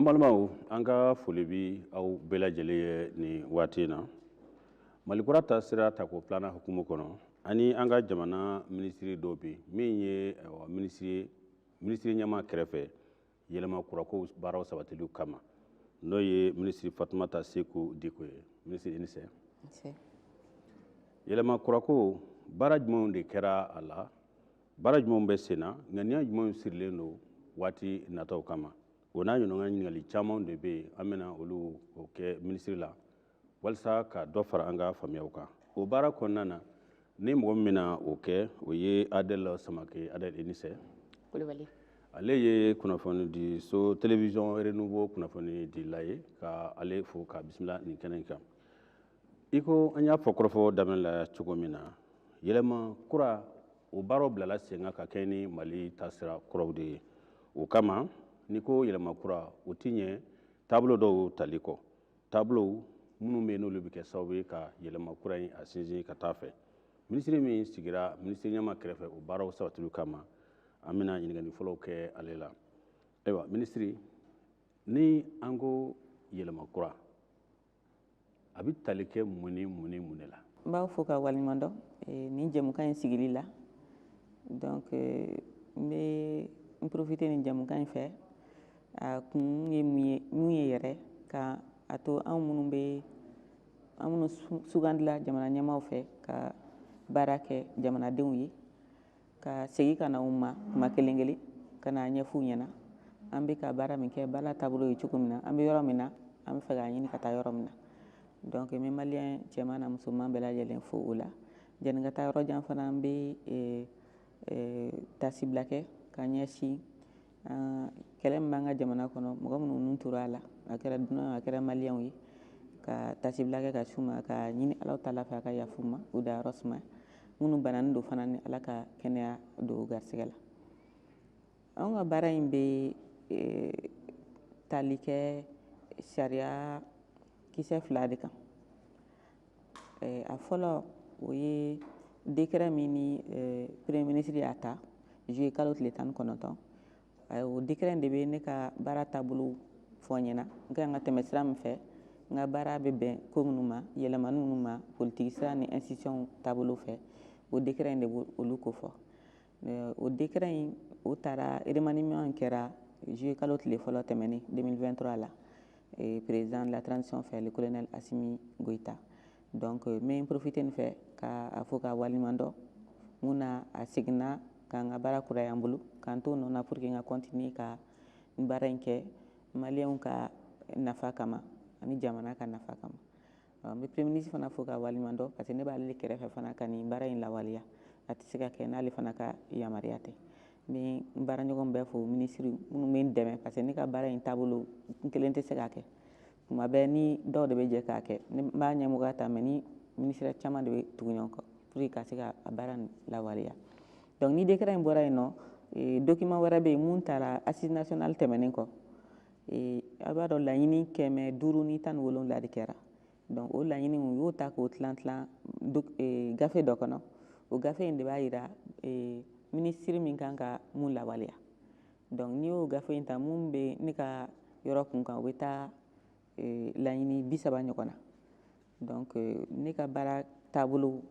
balimaw an ka foli bi aw bɛɛ lajɛlen ye ni waati in na malikura ta sira ta ko filanan hukumu kɔnɔ ani an ka jamana minisiri dɔw bi min ye minisiri ɲɛma kɛrɛfɛ yɛlɛma kurako baaraw sabatiliw kama n'o ye minisiri Fatumata Seku Diko ye minisiri Inisɛ yɛlɛma kurako baara jumɛnw de kɛra a la baara jumɛnw bɛ sen na ŋaniya jumɛnw sirilen don waati nataw kama o n'a ɲɔgɔnna ɲininkali caman de bɛ yen an bɛna olu kɛ minisiri la walasa ka dɔ fara an ka faamuyaw kan o baara kɔnɔna na ni mɔgɔ min bɛna o kɛ o ye Adɛl Samake Adɛl Inisɛ ale ye kunnafoni di so télévision Renouveau kunnafoni dila ye ka ale fo ka bisimila nin kɛnɛ kan i ko an y'a fɔ kɔrɔfɔ daminɛ la cogo min na yɛlɛma kura o baaraw bilala sen kan ka kɛ ni Mali taasira kuraw de ye o kama ni ko yɛlɛma kura o ti ɲɛ taabolo dɔw tali kɔ taabolo minnu bɛ yen n'olu bɛ kɛ sababu ye ka yɛlɛma kura in a sinsin ka taa fɛ minisiri min sigira minisiri ɲɛma kɛrɛfɛ o baaraw sabatiliw kama an bɛna ɲininkali fɔlɔw kɛ ale la ayiwa minisiri ni an ko yɛlɛma kura a bɛ tali kɛ mun ni mun de la n b'aw fo ka waleɲuman dɔn nin jɛmukan in sigili la donc n bɛ n profiter nin jɛmukan in fɛ a kun ye mun ye yɛrɛ ka a to anw minnu sugandila jamana ɲɛmaaw fɛ ka baara kɛ jamanadenw ye ka segin ka na u ma kuma kelen kelen ka na ɲɛf'u ɲɛna an bɛ ka baara min kɛ baara taabolo ye cogo min na an bɛ yɔrɔ min na an bɛ fɛ k'a ɲini ka taa yɔrɔ min na donc n bɛ maliyɛn cɛman na musoman bɛɛ lajɛlen fo o la janni ka taa yɔrɔ jan fana an bɛ tasibila kɛ ka ɲɛsin kɛlɛ min b'an ka jamana kɔnɔ mɔgɔ minnu nun tora a la a kɛra dunan a kɛra maliyɛnw ye ka tasibila kɛ ka s'u ma ka ɲini Alahu Taala fɛ a ka yafa u ma u dayɔrɔ suma minnu bananen don fana ni Ala ka kɛnɛya don u garisɛgɛ la anw ka baara in bɛ tali kɛ sariya kisɛ 2 de kan a fɔlɔ o ye décret min ni premier ministre y'a ta juillet kalo tile 19 o décret de bɛ ne ka baara taabolo fɔ ɲɛna n ka kan ka tɛmɛ sira min fɛ n ka baara bɛ bɛn ko minnu ma yɛlɛmani minnu ma politique sira ni institution taabolo fɛ o décret in de b'olu ko fɔ o décret in o taara remaniement in kɛra juillet kalo tile fɔlɔ tɛmɛnen 2023 la président de la transition fɛ le colonel Assimi Goïta donc n bɛ profiter nin fɛ k'a fɔ ka waleɲuman dɔn mun na a seginna k'an ka baara kura y'an bolo k'an to nɔ na pour que n ka continuer ka n baara in kɛ maliyɛnw ka nafa kama ani jamana ka nafa kama n bɛ premier ministre fana fo ka waleɲuman dɔn parce que ne b'ale kɛrɛfɛ fana ka nin baara in lawaleya a tɛ se ka kɛ n'ale fana ka yamaruya tɛ n bɛ n baaraɲɔgɔn bɛɛ fo ministre minnu bɛ n dɛmɛ parce que ne ka baara in taabolo n kelen tɛ se k'a kɛ tuma bɛɛ ni dɔw de bɛ jɛ k'a kɛ ne b'a ɲɛmɔgɔya ta mais ni ministère caman de bɛ tugu ɲɔgɔn kɔ pour que ka se ka a baara in lawaleya donc ni décret in bɔra yen nɔ document wɛrɛ bɛ yen mun taara assise nationale tɛmɛnen kɔ a b'a dɔn laɲini 517 de kɛra donc o laɲini u y'o ta k'o tilan gafe dɔ kɔnɔ o gafe in de b'a jira ministre min kan ka mun lawaleya donc n'i y'o gafe in ta mun bɛ ne ka yɔrɔ kun kan o bɛ taa laɲini 30 ɲɔgɔn na donc ne ka baara taabolo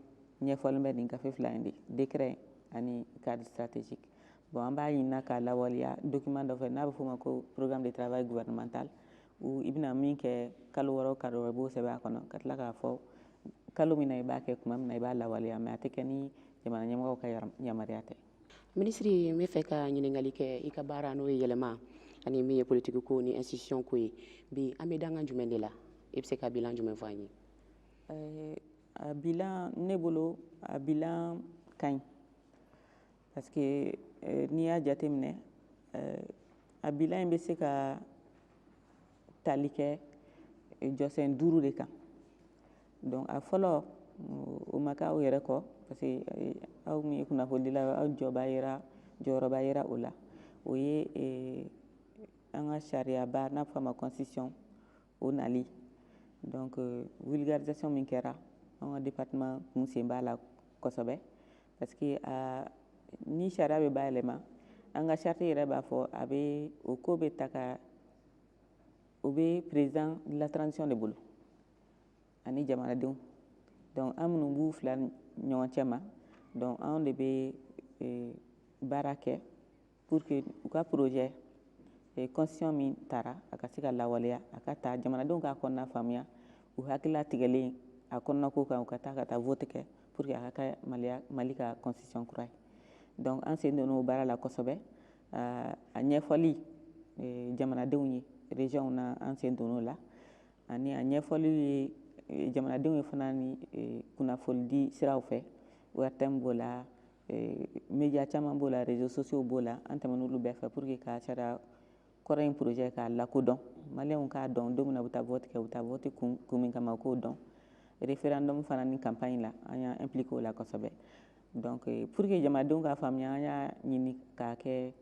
ɲɛfɔlen bɛ nin gafe 2 in de décret ani cadre stratégique bon an b'a ɲinina k'a lawaleya document dɔ fɛ n'a bɛ f'o ma ko programme de travail gouvernemental ou i bɛna min kɛ kalo wɔɔrɔ o kalo wɔɔrɔ i b'o sɛbɛn a kɔnɔ ka tila k'a fɔ kalo min na i b'a kɛ tuma min na i b'a lawaleya mais a tɛ kɛ ni jamana ɲɛmɔgɔw ka yamaruya tɛ minisiri n bɛ fɛ ka ɲininkali kɛ i ka baara n'o ye yɛlɛma ani min ye politique ko ni institution ko ye bi an bɛ dangan jumɛn de la i bɛ se ka bilan jumɛn fɔ an ye a bilan ne bolo a bilan ka ɲi parce que n'i y'a jateminɛ a bilan in bɛ se ka tali kɛ jɔsen 5 de kan donc a fɔlɔ o ma k'aw yɛrɛ kɔ parce que aw min ye kunnafonidila aw jɔyɔrɔba yera o la o ye an ka sariyaba n'a fɔ a ma constitution o nali donc vulgarisation min kɛra an ka département kun sen b'a la kosɛbɛ parce que ni sariya bɛ bayɛlɛma an ka charte yɛrɛ b'a fɔ a bɛ o ko bɛ ta ka o bɛ président de la transition de bolo ani jamanadenw donc an minnu b'u fila ɲɔgɔn cɛ ma donc anw de bɛ baara kɛ pour que u ka projet constitution min tara a ka se ka lawaleya a ka ta jamanadenw k'a kɔnɔna faamuya u hakilila tigɛlen a kɔnɔna ko kan u ka taa vote kɛ pour que a ka kɛ Mali ka constitution kura ye donc an sen donn'o baara la kosɛbɛ a ɲɛfɔli jamanadenw ye région na an sen donn'o la ani a ɲɛfɔli ye jamanadenw ye fana ni kunnafoni di siraw fɛ ORTM b'o la média caman b'o la réseaux sociaux b'o la an tɛmɛn'olu bɛɛ fɛ pour que ka sariya kɔrɔ in projet k'a lakodɔn maliyɛnw k'a dɔn don min na u bɛ taa vote kɛ u taa vote kun min kama u k'o dɔn référendum fana ni campagne la an y'an impliqué o la kosɛbɛ donc pour que jamanadenw k'a faamuya an y'a ɲini k'a kɛ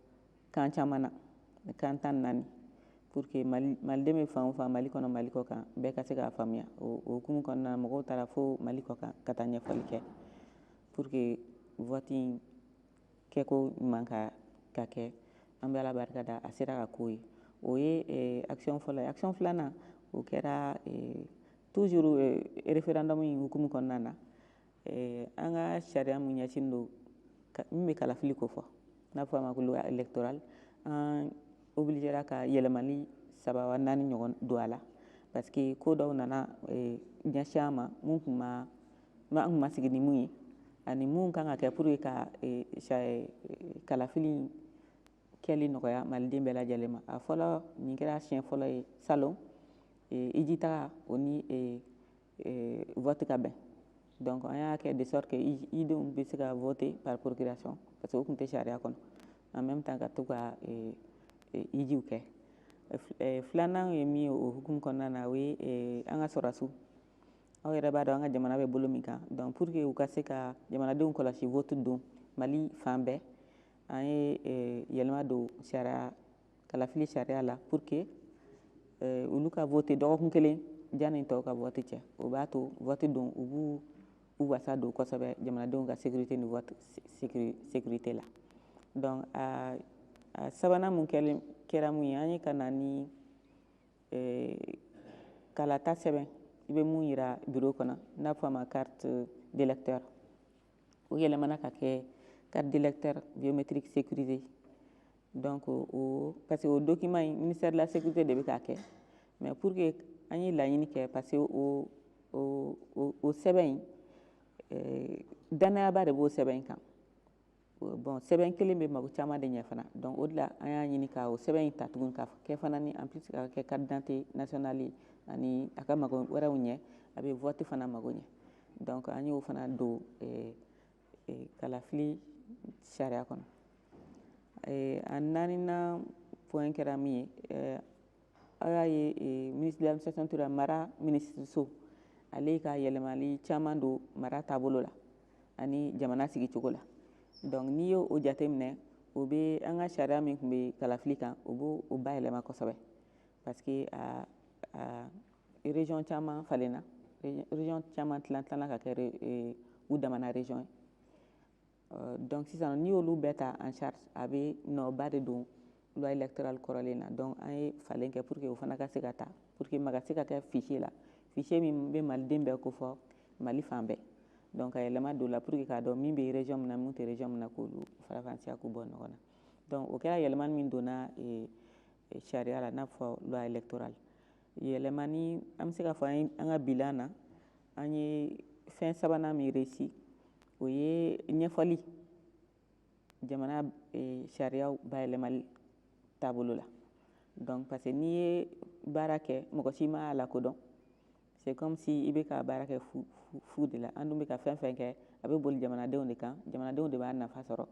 kan caman na kan 14 pour que maliden bɛ fan o fan Mali kɔnɔ Mali kɔ kan bɛɛ ka se k'a faamuya o hukumu kɔnɔna na mɔgɔw taara fo Mali kɔ kan ka taa ɲɛfɔli kɛ pour que vote in kɛko ɲuman ka kɛ an bɛ Ala barika da a sera ka k'o ye o ye action fɔlɔ ye action filanan o kɛra toujours référendum in hukumu kɔnɔna na an ka sariya mun ɲɛsin don min bɛ kalafili ko fɔ n'a fɔ a ma ko loi électorale an obligera ka yɛlɛmali 3 wa 4 ɲɔgɔn don a la parce que ko dɔw nana ɲɛsin an ma mun kun ma sigi ni mun ye ani mun kan ka kɛ pour que ka kalafili kɛli nɔgɔya maliden bɛɛ lajɛlen ma a fɔlɔ nin kɛra siɲɛ fɔlɔ ye salon iji taga o ni vote ka bɛn donc an y'a kɛ de sorte que idenw bɛ se ka voter par procuration parce que o tun tɛ sariya kɔnɔ en même temps ka to ka ijiw kɛ filanan ye min ye o hukumu kɔnɔna na o ye an ka sɔrɔdasiw aw yɛrɛ b'a dɔn an ka jamana bɛ bolo min kan donc pour que u ka se ka jamanadenw kɔlɔsi vote don Mali fan bɛɛ an ye yɛlɛma don kalafili sariya la pour que olu ka vote dɔgɔkun kelen janni tɔw ka vote cɛ o b'a to vote don u b'u wasa don kosɛbɛ jamanadenw ka sécurité ni vote sécurité la donc a sabanan mun kɛra mun ye an ye ka na ni kalata sɛbɛn i bɛ mun yira bureau kɔnɔ n'a fɔ a ma carte d'électeur o yɛlɛmana ka kɛ carte d'électeur biométrique sécurisée donc parce que o document in ministère de la sécurité de bɛ k'a kɛ mais pour que an ye laɲini kɛ parce que o sɛbɛn in danayaba de b'o sɛbɛn in kan bon sɛbɛn kelen bɛ mago caman de ɲɛ fana donc o de la an y'a ɲini ka o sɛbɛn in ta tugun ka kɛ fana ni en plus ka kɛ carte d'identité nationale ye ani a ka mago wɛrɛw ɲɛ a bɛ vote fana mago ɲɛ donc an y'o fana don kalafili sariya kɔnɔ a naaninan point kɛra min ye aw y'a ye ministre de l'administration tora mara ministre ale ka yɛlɛmali caman don mara taabolo la ani jamana sigicogo la donc n'i y'o jateminɛ o bɛ an ka sariya min tun bɛ kalafili kan o b'o bayɛlɛma kosɛbɛ parce que région caman falenna région caman tilan-tilanna ka kɛ u damana région ye donc sisan n'i y'olu bɛɛ ta en charge a bɛ nɔba de don loi électorale kɔrɔlen na donc an ye falen kɛ pour que o fana ka se ka ta pour que ma ka se ka kɛ fichier la fichier min bɛ maliden bɛɛ ko fɔ Mali fan bɛɛ donc a yɛlɛma don la pour que k'a dɔn min bɛ région min na min tɛ région min na k'olu farafansiya k'u bɔ ɲɔgɔn na donc o kɛra yɛlɛmani min donna sariya la n'a fɔ loi électorale yɛlɛmani an bɛ se k'a fɔ an ka bilan na an ye fɛn sabanan min réussi o ye ɲɛfɔli jamana sariyaw bayɛlɛmali taabolo la donc parce que n'i ye baara kɛ mɔgɔ si ma lakodɔn c'est comme si i bɛ ka baara kɛ fu de la an dun bɛ ka fɛn fɛn kɛ a bɛ boli jamanadenw de kan jamanadenw de b'a nafa sɔrɔ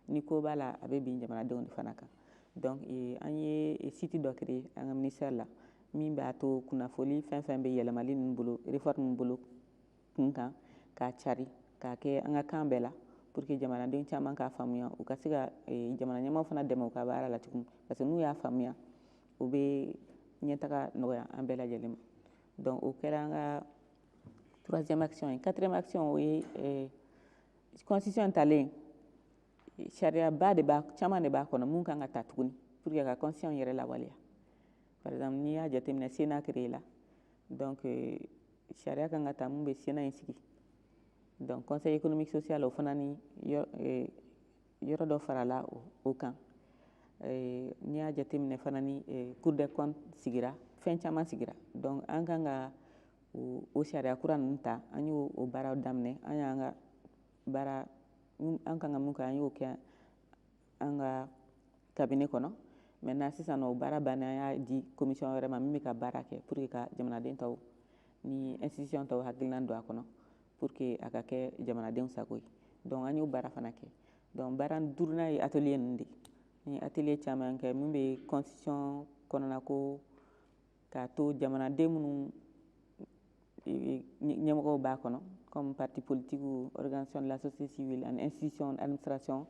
ni ko b'a la a bɛ bin jamanadenw de fana kan donc an ye site dɔ créer an ka ministère la min b'a to kunnafoni fɛn fɛn bɛ yɛlɛmali ninnu bolo réforme ninnu bolo kun kan k'a cari k'a kɛ an ka kan bɛɛ la pour que jamanaden caman k'a faamuya u ka se ka jamana ɲɛmaaw fana dɛmɛ u ka baara la tuguni parce que n'u y'a faamuya o bɛ ɲɛtaga nɔgɔya an bɛɛ lajɛlen ma donc o kɛra an ka troisième action ye quatrième action o ye constitution talen sariyaba de b'a caman de b'a kɔnɔ mun kan ka ta tuguni pour que ka constitution yɛrɛ lawaleya par exemple n'i y'a jateminɛ Sénat créé la donc sariya kan ka ta mun bɛ Sénat in sigi donc conseil économique social o fana ni yɔrɔ dɔ farala o kan n'i y'a jateminɛ fana ni cour des comptes sigira fɛn caman sigira donc an kan ka o sariya kura ninnu ta an y'o baaraw daminɛ an y'an ka baara an kan ka mun kɛ an y'o kɛ an ka cabinet kɔnɔ maintenant sisan nɔ o baara bannen an y'a di commission wɛrɛ ma min bɛ ka baara kɛ pour que ka jamanaden tɔw ni institution tɔw hakilina don a kɔnɔ pour que a ka kɛ jamanadenw sago ye donc an y'o baara fana kɛ donc baara duurunan ye atelier ninnu de ni atelier caman kɛ min bɛ constitution kɔnɔna ko k'a to jamanaden minnu ɲɛmɔgɔw b'a kɔnɔ comme parti politique organisation de la société civile ani institution administration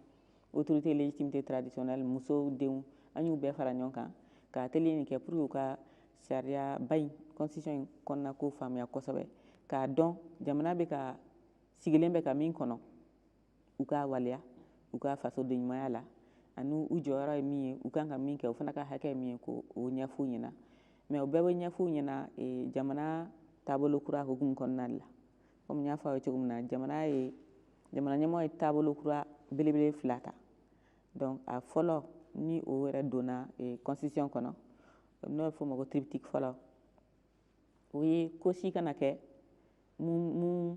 autorité légitimité traditionnelle musow denw an y'u bɛɛ fara ɲɔgɔn kan ka atelier nin kɛ pour que u ka sariya ba in constitution in kɔnɔna ko faamuya kosɛbɛ k'a dɔn jamana bɛ ka sigilen bɛ ka min kɔnɔ u k'a waleya u ka fasoden ɲumanya la ani u jɔyɔrɔ ye min ye u kan ka min kɛ u fana ka hakɛ ye min ye ko o ɲɛf'u ɲɛna mais o bɛɛ bɛ ɲɛf'u ɲɛna jamana taabolo kura hukumu kɔnɔna la comme n y'a fɔ aw ye cogo min na jamana ɲɛmɔgɔ ye taabolo kura belebele 2 ta donc a fɔlɔ ni o yɛrɛ donna constitution kɔnɔ n'o bɛ fɔ o ma ko triptyque fɔlɔ o ye ko si kana kɛ mun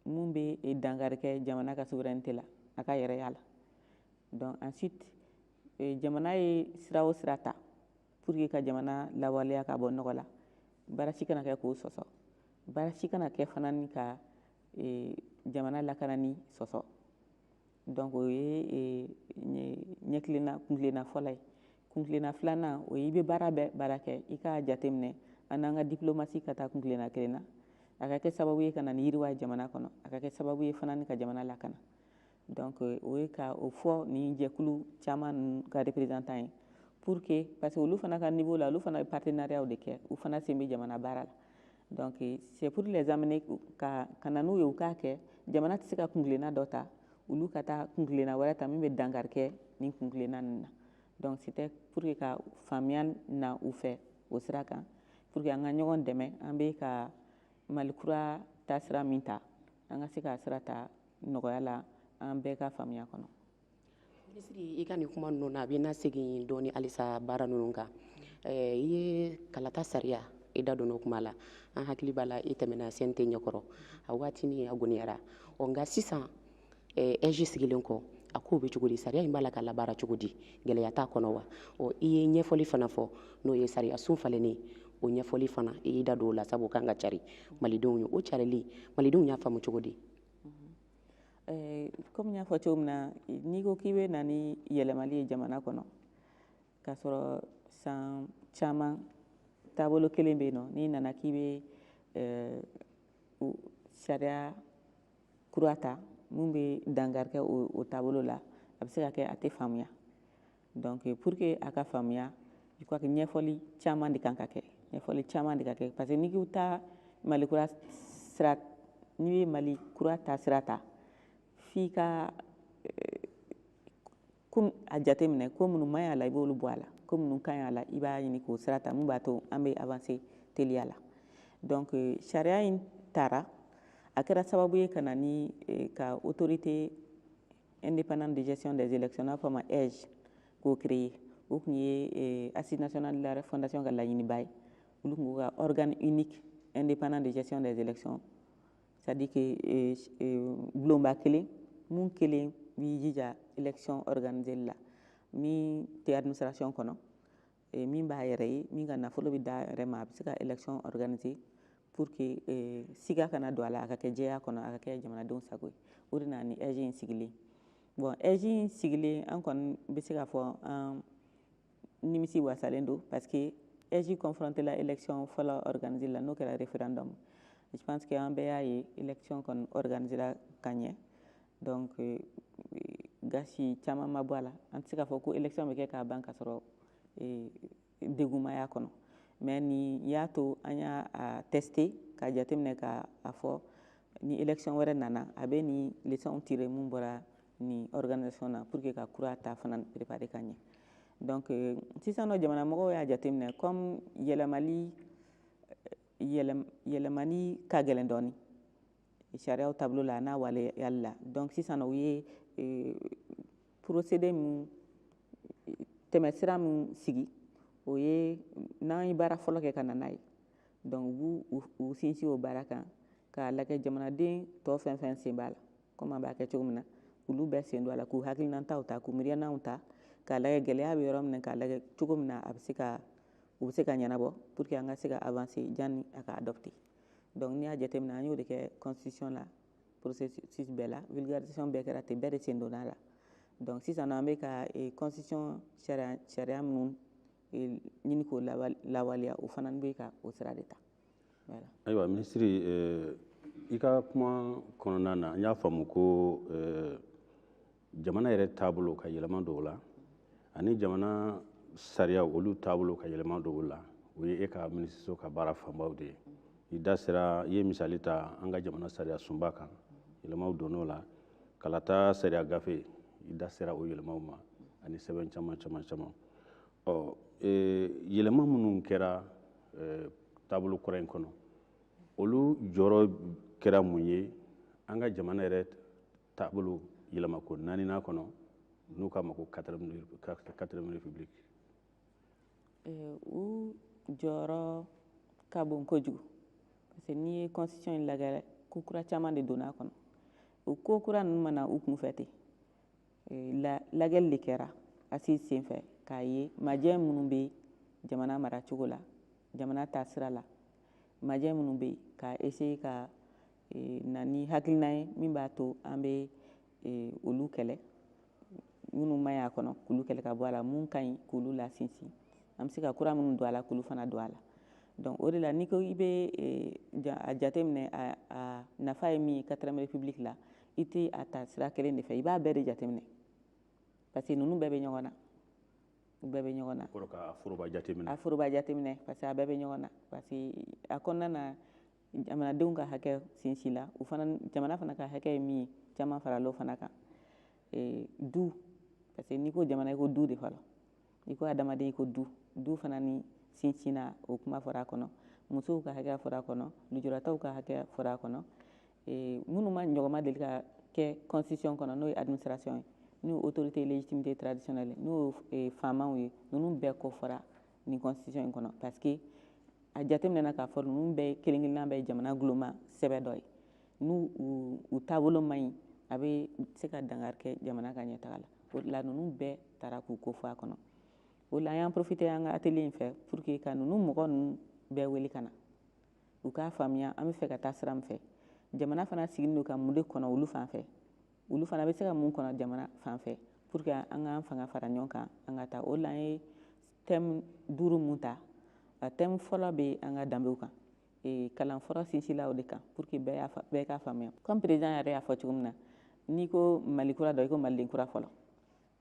bɛ dankari kɛ jamana ka souveraineté la a ka yɛrɛya la donc ensuite jamana ye sira o sira ta pour que ka jamana lawaleya ka bɔ nɔgɔ la baara si kana kɛ k'o sɔsɔ baara si kana kɛ fana ni ka jamana lakana ni sɔsɔ donc o ye kuntilenna fɔlɔ ye kuntilenna 2nan o ye i bɛ baara bɛɛ baara kɛ i k'a jateminɛ an n'an ka diplomasi ka taa kuntilenna 1 na a ka kɛ sababu ye ka na ni yiriwa ye jamana kɔnɔ a ka kɛ sababu ye fana ni ka jamana lakana donc o ye ka o fɔ ni jɛkulu caman ninnu ka représentant ye pour que parce que olu fana ka niveau la olu fana bɛ partenariat de kɛ u fana sen bɛ jamana baara la donc c'est pour les amener ka na n'u ye u k'a kɛ jamana tɛ se ka kuntilenna dɔ ta olu ka taa kuntilenna wɛrɛ ta min bɛ dankari kɛ nin kuntilenna ninnu na donc c'était pour que ka faamuya na u fɛ o sira kan pour que an ka ɲɔgɔn dɛmɛ an bɛ ka malikura taasira min ta an ka se k'a sira ta nɔgɔya la an bɛɛ ka faamuya kɔnɔ. Minisiri i ka nin kuma ninnu na a bɛ na segin dɔɔni halisa baara ninnu kan i ye kalata sariya i da donna o kuma la an hakili b'a la i tɛmɛna CNT ɲɛkɔrɔ a waatini a goniyara nka sisan EJ sigilen kɔ a k'o bɛ cogo di sariya in b'a la ka labaara cogo di gɛlɛya t'a kɔnɔ wa i ye ɲɛfɔli fana fɔ n'o ye sariya sun falennen o ɲɛfɔli fana i y'i da don o la sabu kan ka cari malidenw ye o carili malidenw y'a faamu cogo di. Comme n y'a fɔ cogo min na n'i ko k'i bɛ na ni yɛlɛmali ye jamana kɔnɔ k'a sɔrɔ san caman taabolo kelen bɛ yen nɔ n'i nana k'i bɛ sariya kura ta mun bɛ dankari kɛ o taabolo la a bɛ se ka kɛ a tɛ faamuya donc pour que a ka faamuya je crois que ɲɛfɔli caman de kan ka kɛ ɲɛfɔli caman de ka kɛ parce que n'i ko taa mali kura sira n'i ye mali kura ta sira ta f'i ka a jateminɛ ko minnu man ɲi a la i b'olu bɔ a la ko minnu ka ɲi a la i b'a ɲini k'o sira ta mun b'a to an bɛ avancer teliya la donc sariya in taara a kɛra sababu ye ka na ni ka autorité indépendante de gestion des élections n'a fɔ a ma EJ k'o créer o tun ye assise nationale de la fondation ka laɲiniba ye olu tun ko ka organe unique indépendant de gestion des élections c'est à dire que bulonba kelen mun kelen b'i jija élection organisée la min tɛ administration kɔnɔ min b'a yɛrɛ ye min ka nafolo bɛ d'a yɛrɛ ma a bɛ se ka élection organiser pour que siga kana don a la a ka kɛ jɛya kɔnɔ a ka kɛ jamanadenw sago ye o de nana ni EJ in sigilen bon EJ in sigilen an kɔni bɛ se k'a fɔ an nimisi wasalen don parce que EJ confronté la élection fɔlɔ organisée la n'o kɛra référendum je pense que an bɛɛ y'a ye élection kɔni organisera ka ɲɛ donc gasi caman ma bɔ a la an tɛ se k'a fɔ ko élection bɛ kɛ k'a ban ka sɔrɔ degun ma y'a kɔnɔ mais nin y'a to an y'a tester ka jateminɛ k'a fɔ ni élection wɛrɛ nana a bɛ ni leçon tirer mun bɔra ni organisation na pour que ka kura ta fana préparer ka ɲɛ donc sisan nɔ jamana mɔgɔw y'a jateminɛ comme yɛlɛmani ka gɛlɛn dɔɔni sariyaw taabolo la n'a waleyali la donc sisan nɔ u ye procédé min tɛmɛsira min sigi o ye n'an ye baara fɔlɔ kɛ ka na n'a ye donc u b'u sinsin o baara kan k'a lajɛ jamanaden tɔ fɛn fɛn sen b'a la comme an b'a kɛ cogo min na olu bɛɛ sen don a la k'u hakilinataw ta k'u miiriyanaw ta k'a lajɛ gɛlɛya bɛ yɔrɔ min na k'a lajɛ cogo min na u bɛ se ka ɲɛnabɔ pour que an ka se ka avancer janni a ka adopter donc n'i y'a jateminɛ an y'o de kɛ constitution la processus bɛɛ la vulgarisation bɛɛ kɛra ten bɛɛ de sen donna a la donc sisan an bɛ ka constitution sariya minnu ɲini k'o lawaleya o fana bɛ ka o sira de ta voilà. Ayiwa minisiri i ka kuma kɔnɔna na n y'a faamu ko jamana yɛrɛ taabolo ka yɛlɛma dɔw la ani jamana sariya olu taabolo ka yɛlɛma dɔw la o ye e ka minisiriso ka baara fanbaw de ye i da sera i ye misali ta an ka jamana sariya sunba kan yɛlɛmaw donn'o la kalata sariya gafe i da sera o yɛlɛmaw ma ani sɛbɛn caman yɛlɛma minnu kɛra taabolo kɔrɔ in kɔnɔ olu jɔyɔrɔ kɛra mun ye an ka jamana yɛrɛ taabolo yɛlɛmako 4nan kɔnɔ n'u k'a ma ko 4ème république. U jɔyɔrɔ ka bon kojugu parce que n'i ye constitution in lagɛ ko kura caman de donna a kɔnɔ o ko kura ninnu mana u kunfɛ ten lagɛli de kɛra assise senfɛ k'a ye majɛ minnu bɛ jamana maracogo la jamana taasira la majɛ minnu bɛ ka essayer ka na ni hakilina ye min b'a to an bɛ olu kɛlɛ minnu ma ɲi a kɔnɔ k'olu kɛlɛ ka bɔ a la mun ka ɲi k'olu lasinsin an bɛ se ka kura minnu don a la k'olu fana don a la donc o de la n'i ko i bɛ a jateminɛ a nafa ye min ye 4ème république la i tɛ a ta sira kelen de fɛ i b'a bɛɛ de jateminɛ parce que ninnu bɛɛ bɛ ɲɔgɔn na u bɛɛ bɛ ɲɔgɔn na a foroba jateminɛ parce que a bɛɛ bɛ ɲɔgɔn na parce que a kɔnɔna na jamanadenw ka hakɛ sinsin la jamana fana ka hakɛ ye min ye caman farala o fana kan du parce que n'i ko jamana i ko du de fɔlɔ i ko adamaden i ko du fana ni sinsinna o kuma fɔra a kɔnɔ musow ka hakɛ fɔra a kɔnɔ lujuratɔw ka hakɛ fɔra a kɔnɔ minnu ma ɲɔgɔnma deli ka kɛ constitution kɔnɔ n'o ye administration ye n'o autorité légitimité traditionnelle n'o faamaw ye ninnu bɛɛ kɔ fɔra nin constitution in kɔnɔ parce que a jateminɛna k'a fɔ ninnu bɛɛ kelen-kelenna bɛɛ jamana gulonma sɛbɛ dɔ ye n'u u taabolo man ɲi a bɛ se ka dankari kɛ jamana ka ɲɛtaga la o de la ninnu bɛɛ taara k'u ko fɔ a kɔnɔ o la an y'an profité an ka atelier in fɛ pour que ka ninnu mɔgɔ ninnu bɛɛ wele ka na u k'a faamuya an bɛ fɛ ka taa sira min fɛ jamana fana sigilen don ka mun de kɔnɔ olu fan fɛ olu fana bɛ se ka mun kɔnɔ jamana fan fɛ pour que an k'an fanga fara ɲɔgɔn kan an ka taa o la an ye thème 5 mun ta a thème fɔlɔ bɛ an ka danbew kan kalan fɔlɔ sinsinla o de kan pour que bɛɛ k'a faamuya comme président yɛrɛ y'a fɔ cogo min na n'i ko mali kura dɔ i ko maliden kura fɔlɔ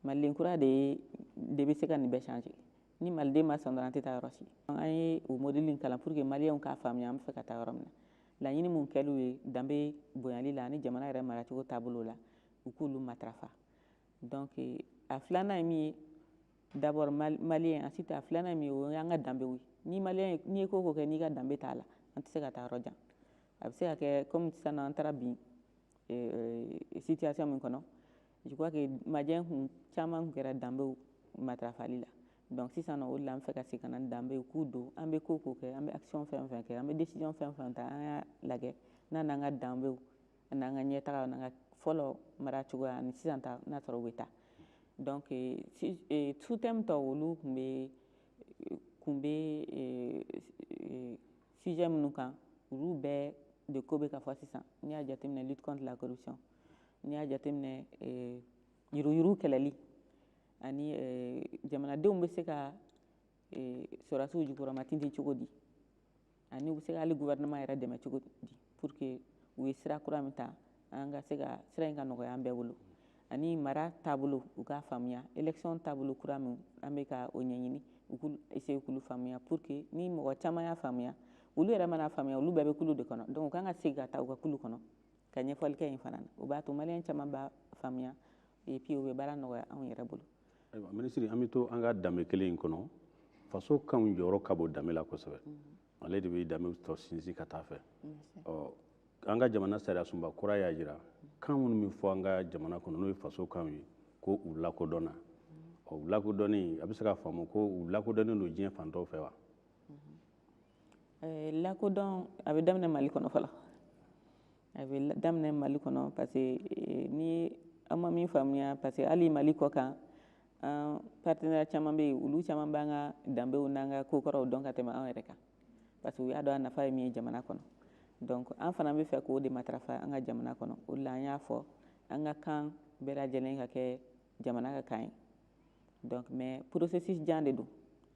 maliden kura de bɛ se ka nin bɛɛ changer ni maliden ma sɔn dɔrɔn an tɛ taa yɔrɔ si an ye o modèle in kalan pour que maliyɛnw k'a faamuya an bɛ fɛ ka taa yɔrɔ min na laɲini mun kɛliw ye danbe bonyali la ani jamana yɛrɛ maracogo taabolo la u k'olu matarafa donc a filanan ye min ye d'abord maliyɛn ensuite a filanan ye min ye o y'an ka danbew ye ni maliyɛn n'i ye ko o ko kɛ n'i ka danbe t'a la an tɛ se ka taa yɔrɔ jan a bɛ se ka kɛ comme sisan an taara bi situation min kɔnɔ je crois que majɛ caman kun kɛra danbew matarafali la donc sisan o de la an fɛ ka segin ka na ni danbew k'u don an bɛ ko o ko kɛ an bɛ action fɛn o fɛn kɛ an bɛ décision fɛn o fɛn ta an y'a lajɛ n'a n'an ka danbew n'an ka ɲɛtaga n'an ka fɔlɔ mara cogoya ani sisan ta n'a sɔrɔ u bɛ taa donc sous thème tɔw olu kun bɛ sujet minnu kan olu bɛɛ de ko bɛ ka fɔ sisan n'i y'a jateminɛ lutte contre la corruption n'i y'a jateminɛ yurugu kɛlɛli ani jamanadenw bɛ se ka sɔrɔdasiw jukɔrɔma tintin cogo di ani u bɛ se ka hali gouvernement yɛrɛ dɛmɛ cogo di pour que u ye sira kura min ta an ka se ka sira in ka nɔgɔya an bɛɛ bolo ani mara taabolo u k'a faamuya élection taabolo kura min an bɛ ka o ɲɛɲini u k'u essayer k'olu faamuya pour que ni mɔgɔ caman y'a faamuya olu yɛrɛ mana faamuya olu bɛɛ bɛ kulu de kɔnɔ donc u kan ka segin ka taa u ka kulu kɔnɔ ka ɲɛfɔli kɛ yen fana na o b'a to maliyɛn caman b'a faamuya et puis o bɛ baara nɔgɔya anw yɛrɛ bolo Ministre an bɛ to an ka danbe kelen in kɔnɔ faso kanw jɔyɔrɔ ka bon danbe la kosɛbɛ ale de bɛ danbe tɔ sinsin ka taa fɛ an ka jamana sariya sunba kura y'a jira kan minnu bɛ fɔ an ka jamana kɔnɔ n'o ye faso kanw ye ko u lakodɔnna u lakodɔnni a bɛ se ka faamu ko u lakodɔnnen don diɲɛ fan tɔw fɛ wa. Lakodɔn a bɛ daminɛ Mali kɔnɔ fɔlɔ a bɛ daminɛ Mali kɔnɔ parce que ni an ma min faamuya parce que hali Mali kɔ kan partenaire caman bɛ yen olu caman b'an ka danbew n'an ka kokɔrɔw dɔn ka tɛmɛ an yɛrɛ kan parce que u y'a dɔn a nafa ye min ye jamana kɔnɔ donc an fana bɛ fɛ k'o de matarafa an ka jamana kɔnɔ o de la an y'a fɔ an ka kan bɛɛ lajɛlen ka kɛ jamana ka kan ye donc mais processus jan de don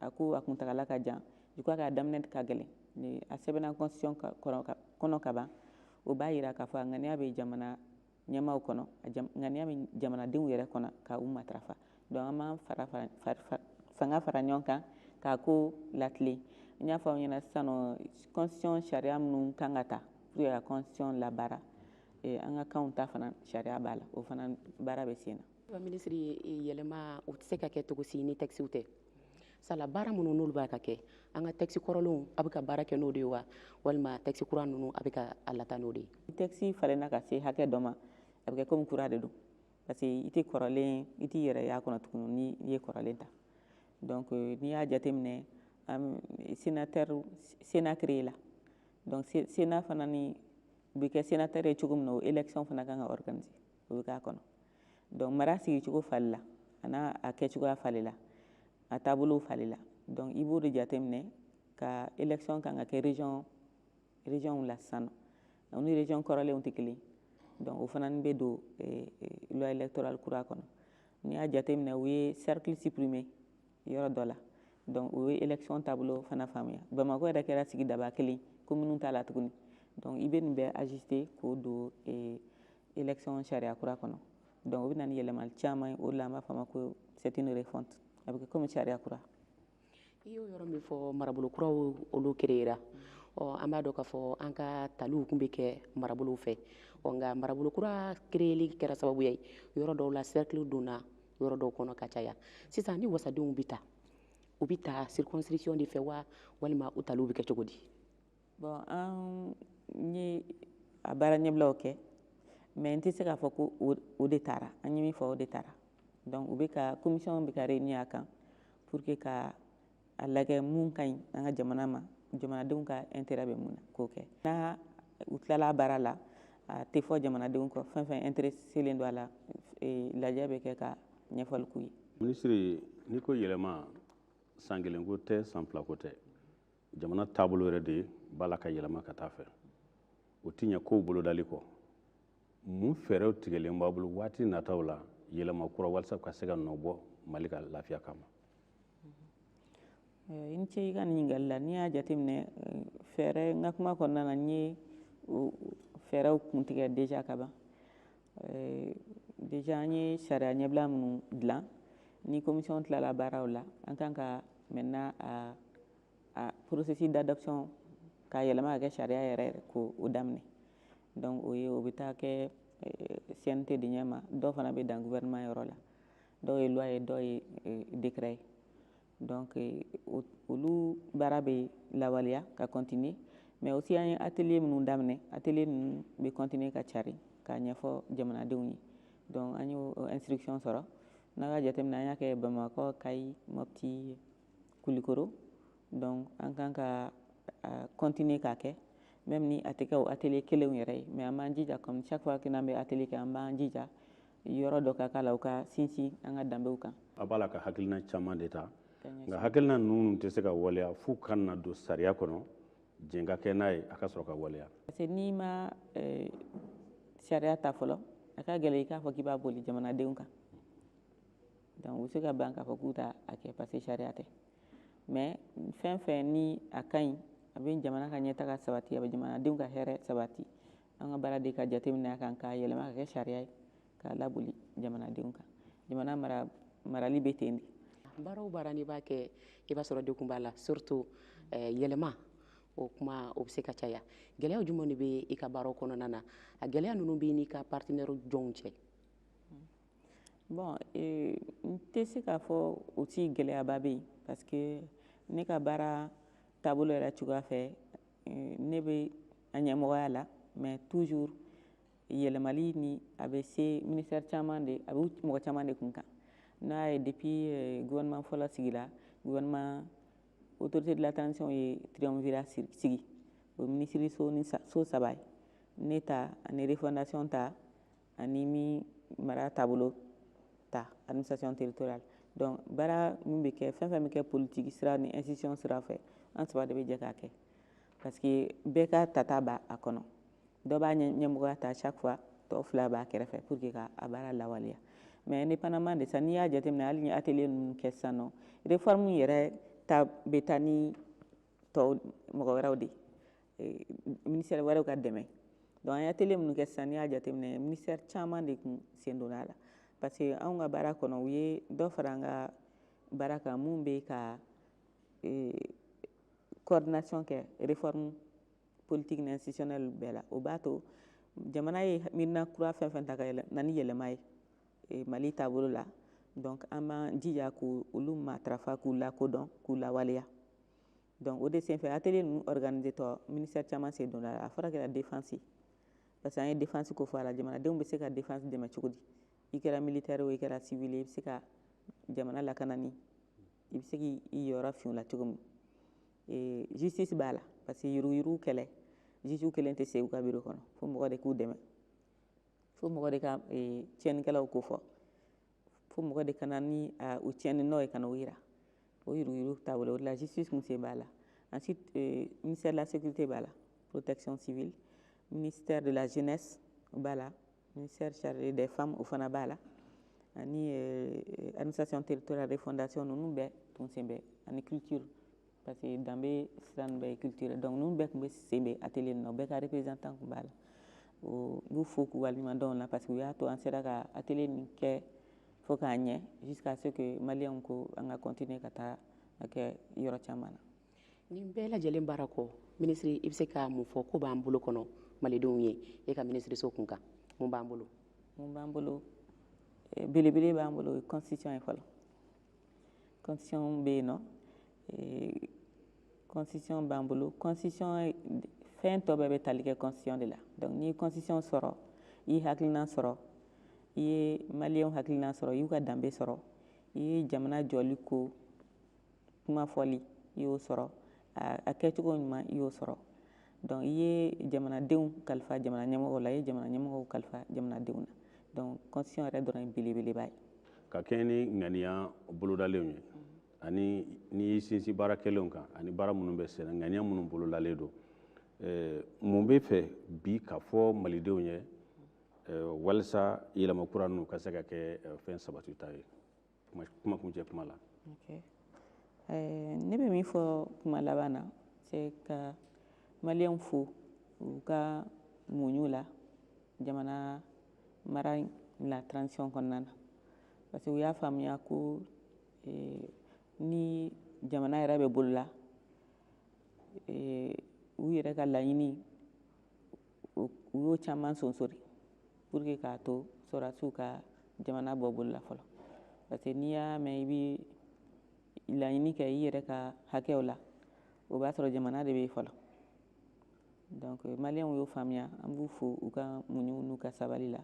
a ko a kuntagala ka jan je crois que a daminɛ ka gɛlɛn a sɛbɛnna constitution kɔnɔ ka ban o b'a jira k'a fɔ a ŋaniya bɛ jamana ɲɛmaaw kɔnɔ ŋaniya bɛ jamanadenw yɛrɛ kɔnɔ ka u matarafa donc an b'an fanga fara ɲɔgɔn kan k'a ko latilen n y'a fɔ aw ɲɛna sisan nɔ constitution sariya minnu kan ka ta pour que ka constitution labaara an ka kanw ta fana sariya b'a la o fana baara bɛ sen na. Ministre yɛlɛma o tɛ se ka kɛ cogo si ni texte tɛ sala baara minnu n'olu b'a ka kɛ an ka texte kɔrɔlenw a bɛ ka baara kɛ n'o de ye wa walima texte kura ninnu a bɛ ka a lataa n'o de ye. Texte falenna ka se hakɛ dɔ ma a bɛ kɛ comme kura de don parce que i tɛ kɔrɔlen i t'i yɛrɛ y'a kɔnɔ tuguni ni i ye kɔrɔlen ta donc n'i y'a jateminɛ sénat créé la donc sénat fana ni bɛ kɛ sénateur ye cogo min na o élection fana kan ka organiser o bɛ k'a kɔnɔ donc mara sigicogo falila a n'a kɛcogoya falila a taabolow falila donc i b'o de jateminɛ ka élection kan ka kɛ région la sisan nɔ ni région kɔrɔlenw tɛ kelen donc o fana bɛ don loi électorale kura kɔnɔ n'i y'a jateminɛ u ye cercle supprimé yɔrɔ dɔ la donc o ye élection taabolo fana faamuya Bamakɔ yɛrɛ kɛra sigidaba kelen commune t'a la tuguni donc i bɛ nin bɛɛ ajuster k'o don élection sariya kura kɔnɔ donc o bɛ na ni yɛlɛmali caman ye o de la an b'a fɔ a ma ko c'est une refonte a bɛ kɛ comme sariya kura. I y'o yɔrɔ min fɔ marabolo kuraw olu créera an b'a dɔn k'a fɔ an ka taliw tun bɛ kɛ marabolow fɛ nka marabolo kura créeli kɛra sababuya ye yɔrɔ dɔw la cercle donna yɔrɔ dɔw kɔnɔ ka caya sisan ni wasadenw bɛ ta u bɛ ta circonscription de fɛ wa walima u taliw bɛ kɛ cogo di. bon an ye a baara ɲɛbilaw kɛ mais n tɛ se k'a fɔ ko o de taara an ye min fɔ o de taara donc u bɛ ka commission bɛ ka réunir a kan pour que ka a lajɛ mun ka ɲi an ka jamana ma jamanadenw ka intérêt bɛ mun na k'o kɛ n'a u tilala baara la a tɛ fɔ jamanadenw kɔ fɛn fɛn intéresselen don a la lajɛ bɛ kɛ ka ɲɛfɔli k'u ye. Ministre n'i ko yɛlɛma san kelen ko tɛ san fila ko tɛ jamana taabolo yɛrɛ de b'a la ka yɛlɛma ka taa fɛ o tɛ ɲɛ kow bolodali kɔ mun fɛɛrɛw tigɛlen b'a bolo waati nataw la yɛlɛma kura walasa ka se ka nɔ bɔ Mali ka lafiya kama. I ni ce i ka nin ɲininkali la n'i y'a jateminɛ fɛɛrɛ n ka kuma kɔnɔna na n ye fɛɛrɛw kuntigɛ déjà ka ban déjà an ye sariya ɲɛbila minnu dilan ni commission tilala baaraw la an kan ka maintenant a processus d'adoption k'a yɛlɛma ka kɛ sariya yɛrɛ k'o daminɛ donc o bɛ taa kɛ CNT de ɲɛma dɔw fana bɛ dan gouvernement yɔrɔ la dɔw ye loi ye dɔw ye décret ye donc olu baara bɛ lawaleya ka continuer mais aussi an ye atelier minnu daminɛ atelier ninnu bɛ continuer ka cari k'a ɲɛfɔ jamanadenw ye donc an y'o instruction sɔrɔ n'a ka jateminɛ an y'a kɛ Bamakɔ Kayi Mopti Kulikoro donc an kan ka continuer k'a kɛ même ni a tɛ kɛ o atelier kelenw yɛrɛ ye mais an b'an jija comme chaque fois que n'an bɛ atelier kɛ an b'an jija yɔrɔ dɔ ka k'a la u ka sinsin an ka danbew kan. A b'a la ka hakilina caman de ta nka hakilina ninnu tɛ se ka waleya f'u ka na don sariya kɔnɔ jɛn ka kɛ n'a ye a ka sɔrɔ ka waleya. parce que n'i ma sariya ta fɔlɔ a ka gɛlɛn i k'a fɔ k'i b'a boli jamanadenw kan donc u bɛ se ka ban k'a fɔ k'u t'a kɛ parce que sariya tɛ mais fɛn fɛn ni a ka ɲi a bɛ jamana ka ɲɛtaga sabati a bɛ jamanadenw ka hɛrɛ sabati an ka baara de ka jateminɛ a kan k'a yɛlɛma ka kɛ sariya ye k'a laboli jamanadenw kan jamana marali bɛ ten de. baara o baara n'i b'a kɛ i b'a sɔrɔ degun b'a la surtout yɛlɛma o kuma o bɛ se ka caya gɛlɛya jumɛn de bɛ i ka baaraw kɔnɔna na a gɛlɛya ninnu bɛ n'i ka partenaire jɔnw cɛ. Bon, n tɛ se k'a fɔ o ci gɛlɛyaba bɛ yen parce que ne ka baara taabolo yɛrɛ cogoya fɛ ne bɛ a ɲɛmɔgɔya la mais toujours yɛlɛmali ni a bɛ se ministère caman de a bɛ mɔgɔ caman de kun kan n'a ye depuis gouvernement fɔlɔ sigira gouvernement autorité de la transition ye triumvirat sigi o ye minisiriso ni so 3 ye ne ta ani refondation ta ani min mara taabolo ta administration territoriale donc baara min bɛ kɛ fɛn fɛn bɛ kɛ politique sira ni institution sira fɛ an 3 de bɛ jɛ k'a kɛ parce que bɛɛ ka tata b'a kɔnɔ dɔ b'a ɲɛmɔgɔya ta chaque fois tɔ 2 b'a kɛrɛfɛ pour que ka a baara lawaleya mais indépendamment de ça n'i y'a jateminɛ hali ni atelier ninnu kɛ sisan nɔ réforme yɛrɛ ta bɛ taa ni tɔw mɔgɔ wɛrɛw de ministère wɛrɛw ka dɛmɛ donc an ye atelier minnu kɛ sisan n'i y'a jateminɛ ministère caman de kun sen donna a la parce que anw ka baara kɔnɔ u ye dɔ fara an ka baara kan mun bɛ ka coordination kɛ réforme politique ni institutionnelle bɛɛ la o b'a to jamana ye miirina kura fɛn fɛn ta ka na ni yɛlɛma ye mali taabolo la donc an b'an jija k'olu matarafa k'u lakodɔn k'u lawaleya donc o de senfɛ atelier ninnu organiser tɔ ministère caman sen donna a la a fɔra kɛra défense parce que an ye défense ko fɔ a la jamanadenw bɛ se ka défense dɛmɛ cogo di i kɛra militaire o i kɛra civil i bɛ se ka jamana lakanani i bɛ se k'i yɔrɔ fin o la cogo min justice b'a la parce que yurugu kɛlɛ juge kelen tɛ se u ka bureau kɔnɔ fo mɔgɔ de k'u dɛmɛ fo mɔgɔ de ka tiɲɛnikɛlaw ko fɔ fo mɔgɔ de ka na ni u tiɲɛninɔ ye ka na o yira o yurugu taabolo o de la justice kun sen b'a la ensuite ministère de la sécurité b'a la protection civile ministère de la jeunesse b'a la ministère chargé des femmes o fana b'a la ani administration territoriale de fondation ninnu bɛɛ tun sen bɛ ani culture parce que danbe sira ninnu bɛɛ ye culture donc ninnu bɛɛ tun bɛ sen bɛ atelier ninnu na bɛɛ ka représentant tun b'a la o b'u fo k'u waleɲuman dɔn o la parce que u y'a to an sera ka atelier nin kɛ fo k'a ɲɛ jusqu'à ce que maliyɛnw ko an ka continuer ka taa a kɛ yɔrɔ caman na nin bɛɛ lajɛlen baara kɔ minisiri i bɛ se ka mun fɔ ko b'an bolo kɔnɔ malidenw ye e ka minisiriso kun kan mun b'an bolo mun b'an bolo belebele b'an bolo o ye constitution ye fɔlɔ constitution bɛ yen nɔ constitution b'an bolo constitution fɛn tɔ bɛɛ bɛ tali kɛ constitution de la donc n'i ye constitution sɔrɔ i ye hakilina sɔrɔ i ye maliyɛnw hakilina sɔrɔ i y'u ka danbe sɔrɔ i ye jamana jɔli ko kuma fɔli i y'o sɔrɔ a kɛcogo ɲuman i y'o sɔrɔ donc i ye jamanadenw kalifa jamana ɲɛmɔgɔw la i ye jamana ɲɛmɔgɔw kalifa jamanadenw na donc constitution yɛrɛ dɔrɔn ye belebeleba ye ka kɛɲɛ ni ŋaniya bolodalenw ye ani n'i y'i sinsin baara kɛlenw kan ani baara minnu bɛ senna ŋaniya minnu bolodalen don mun bɛ fɛ bi ka fɔ malidenw ye walasa yɛlɛma kura ninnu ka se ka kɛ fɛn sabatita ye kuma kuncɛ kuma la ne bɛ min fɔ kuma laban na c'est ka maliyɛnw fo u ka muɲu la jamana mara la transition kɔnɔna na parce que u y'a faamuya ko ni jamana yɛrɛ bɛ bolola u yɛrɛ ka laɲini u y'o caman sonsori pour que k'a to sɔrɔdasiw ka jamana bɔ bolola fɔlɔ parce que n'i y'a mɛn i bɛ laɲini kɛ i yɛrɛ ka hakɛw la o b'a sɔrɔ jamana de bɛ yen fɔlɔ donc maliyɛnw y'o faamuya an b'u fo u ka muɲu n'u ka sabali la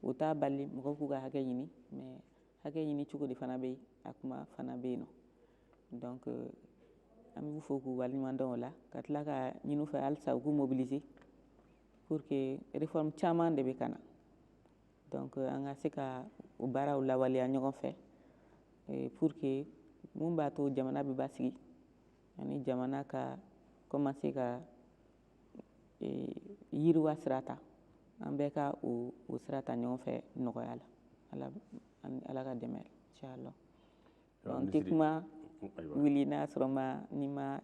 o t'a bali mɔgɔw k'u ka hakɛ ɲini mais hakɛ ɲini cogo de fana bɛ yen a kuma fana bɛ yen nɔ donc an b'u fo k'u waleɲuman dɔn o la ka tila ka ɲini u fɛ halisa u k'u mobiliser pour que réforme caman de bɛ ka na donc an ka se ka o baaraw lawaleya ɲɔgɔn fɛ pour que mun b'a to jamana bɛ basigi ani jamana ka commencer ka yiriwa sira ta an bɛɛ ka o sira ta ɲɔgɔn fɛ nɔgɔya la ala ka dɛmɛ inchallah donc n tɛ kuma wuli n'a sɔrɔ ni ma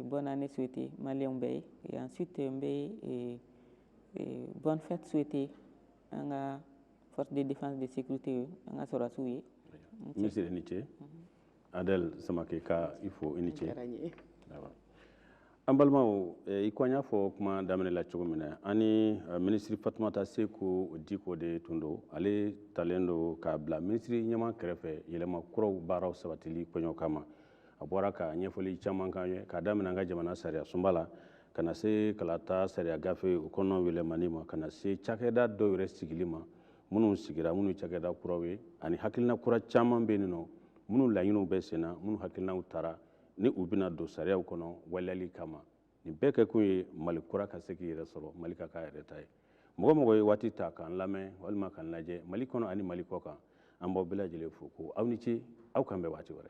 bonne année souhaiter maliyɛnw bɛɛ ye et ensuite n bɛ bonne fête souhaiter an ka force de défense de sécurité an ka sɔrɔdasiw ye misiri ni ce Adel Samake ka i fo i ni ce an balimaw i ko an y'a fɔ kuma daminɛ la cogo min na ani minisiri Fatumata Seku Diko de tun don ale talen don k'a bila minisiri ɲɛma kɛrɛfɛ yɛlɛma kuraw baaraw sabatili kɔɲɔ kama a bɔra ka ɲɛfɔli caman k'an ye k'a daminɛ an ka jamana sariya sunba la ka na se kalata sariya gafe o kɔnɔ yɛlɛmani ma ka na se cakɛda dɔw yɛrɛ sigili ma minnu sigira minnu cakɛda kuraw ye ani hakilina kura caman bɛ yen nɔ minnu laɲiniw bɛ sen na minnu hakilinaw taara ni u bɛna don sariyaw kɔnɔ waliyali kama nin bɛɛ kɛ kun ye Mali kura ka se k'i yɛrɛ sɔrɔ Mali ka k'a yɛrɛ ta ye mɔgɔ mɔgɔ ye waati ta k'an lamɛn walima k'an lajɛ Mali kɔnɔ ani Mali kɔ kan an b'aw bɛɛ lajɛlen fo ko aw ni ce aw k'an bɛn waati wɛrɛ